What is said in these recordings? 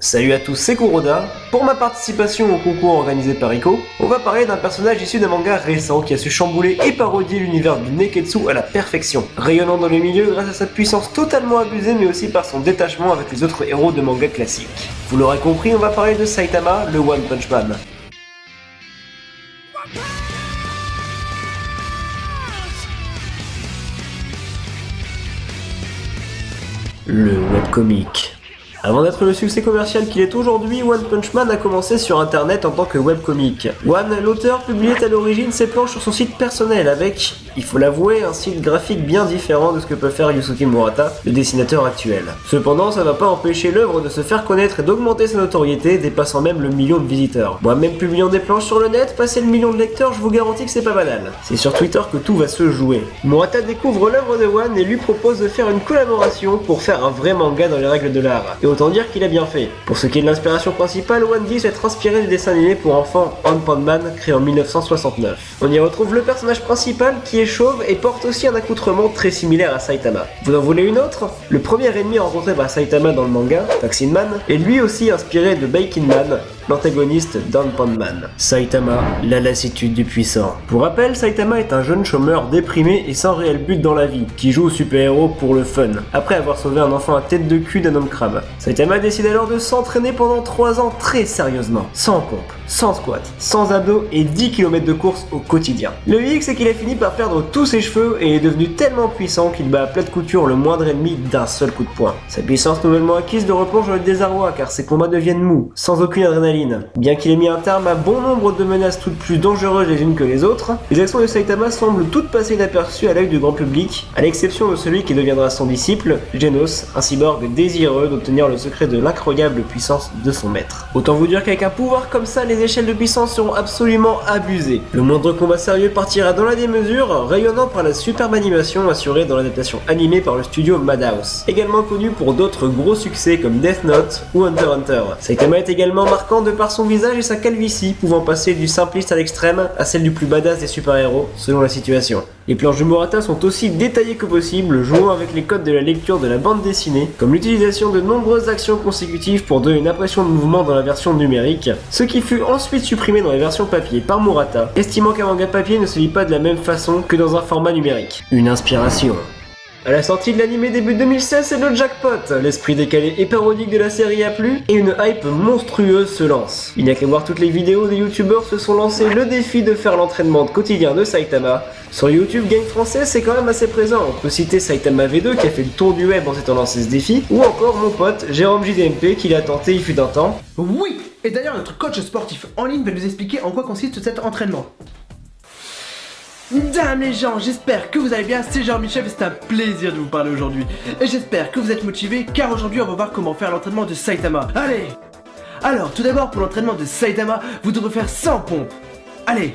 Salut à tous, c'est Kuroda. Pour ma participation au concours organisé par Rico, on va parler d'un personnage issu d'un manga récent qui a su chambouler et parodier l'univers du Neketsu à la perfection, rayonnant dans le milieu grâce à sa puissance totalement abusée mais aussi par son détachement avec les autres héros de manga classiques. Vous l'aurez compris, on va parler de Saitama, le One Punch Man. Le webcomic. Avant d'être le succès commercial qu'il est aujourd'hui, One Punch Man a commencé sur internet en tant que webcomic. One, l'auteur, publiait à l'origine ses planches sur son site personnel avec, il faut l'avouer, un style graphique bien différent de ce que peut faire Yusuke Murata, le dessinateur actuel. Cependant, ça va pas empêcher l'œuvre de se faire connaître et d'augmenter sa notoriété, dépassant même le million de visiteurs. Moi-même publiant des planches sur le net, passer le million de lecteurs, je vous garantis que c'est pas banal. C'est sur Twitter que tout va se jouer. Murata découvre l'œuvre de One et lui propose de faire une collaboration pour faire un vrai manga dans les règles de l'art. Et autant dire qu'il a bien fait. Pour ce qui est de l'inspiration principale, One dit s'être inspiré du dessin animé pour enfants One Punch Man créé en 1969. On y retrouve le personnage principal qui est chauve et porte aussi un accoutrement très similaire à Saitama. Vous en voulez une autre? Le premier ennemi rencontré par Saitama dans le manga, Toxin Man, est lui aussi inspiré de Baikin Man, l'antagoniste d'One Punch Man. Saitama, la lassitude du puissant. Pour rappel, Saitama est un jeune chômeur déprimé et sans réel but dans la vie, qui joue au super-héros pour le fun, après avoir sauvé un enfant à tête de cul d'un homme crabe. Saitama décide alors de s'entraîner pendant 3 ans très sérieusement, sans pompe, sans squat, sans abdos et 10 km de course au quotidien. Le hic, c'est qu'il a fini par perdre tous ses cheveux et est devenu tellement puissant qu'il bat à plat de couture le moindre ennemi d'un seul coup de poing. Sa puissance nouvellement acquise le replonge dans le désarroi car ses combats deviennent mous, sans aucune adrénaline. Bien qu'il ait mis un terme à bon nombre de menaces toutes plus dangereuses les unes que les autres, les actions de Saitama semblent toutes passer inaperçues à l'œil du grand public, à l'exception de celui qui deviendra son disciple, Genos, un cyborg désireux d'obtenir le secret de l'incroyable puissance de son maître. Autant vous dire qu'avec un pouvoir comme ça, les échelles de puissance seront absolument abusées. Le moindre combat sérieux partira dans la démesure, rayonnant par la superbe animation assurée dans l'adaptation animée par le studio Madhouse, également connu pour d'autres gros succès comme Death Note ou Hunter x Hunter. Saitama est également marquant de par son visage et sa calvitie, pouvant passer du simpliste à l'extrême à celle du plus badass des super-héros, selon la situation. Les planches de Murata sont aussi détaillées que possible, jouant avec les codes de la lecture de la bande dessinée, comme l'utilisation de nombreuses actions consécutives pour donner une impression de mouvement dans la version numérique, ce qui fut ensuite supprimé dans les versions papier par Murata, estimant qu'un manga papier ne se lit pas de la même façon que dans un format numérique. Une inspiration. À la sortie de l'anime début 2016, c'est le jackpot. L'esprit décalé et parodique de la série a plu et une hype monstrueuse se lance. Il n'y a qu'à voir toutes les vidéos des youtubeurs se sont lancés le défi de faire l'entraînement quotidien de Saitama. Sur YouTube, Gang français c'est quand même assez présent. On peut citer Saitama V2 qui a fait le tour du web en s'étant lancé ce défi, ou encore mon pote Jérôme JDMP qui l'a tenté il fut un temps. Oui! Et d'ailleurs notre coach sportif en ligne va nous expliquer en quoi consiste cet entraînement. Mesdames les gens, j'espère que vous allez bien, c'est Jean-Michel et c'est un plaisir de vous parler aujourd'hui. Et j'espère que vous êtes motivés car aujourd'hui on va voir comment faire l'entraînement de Saitama. Allez! Alors tout d'abord pour l'entraînement de Saitama, vous devrez faire 100 pompes. Allez!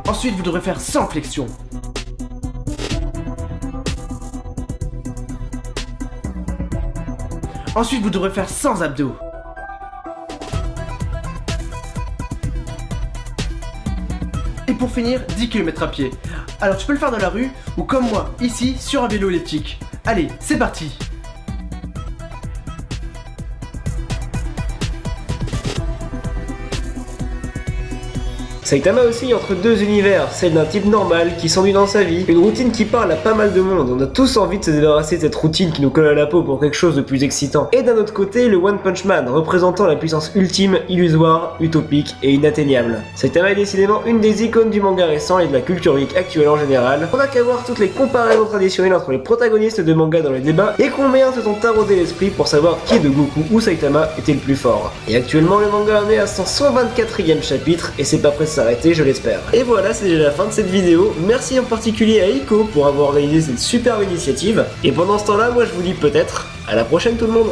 Ensuite vous devrez faire 100 flexions. Ensuite vous devrez faire 100 abdos. Et pour finir, 10 km à pied. Alors tu peux le faire dans la rue ou comme moi, ici, sur un vélo elliptique. Allez, c'est parti! Saitama aussi entre deux univers, celle d'un type normal qui s'ennuie dans sa vie, une routine qui parle à pas mal de monde, on a tous envie de se débarrasser de cette routine qui nous colle à la peau pour quelque chose de plus excitant. Et d'un autre côté, le One Punch Man, représentant la puissance ultime, illusoire, utopique et inatteignable. Saitama est décidément une des icônes du manga récent et de la culture geek actuelle en général. On n'a qu'à voir toutes les comparaisons traditionnelles entre les protagonistes de manga dans les débats et combien se sont taraudé l'esprit pour savoir qui de Goku ou Saitama était le plus fort. Et actuellement le manga en est à son 124e chapitre et c'est pas prêt de s'arrêter, je l'espère. Et voilà, c'est déjà la fin de cette vidéo. Merci en particulier à Ico pour avoir organisé cette superbe initiative. Et pendant ce temps-là, moi je vous dis peut-être à la prochaine tout le monde.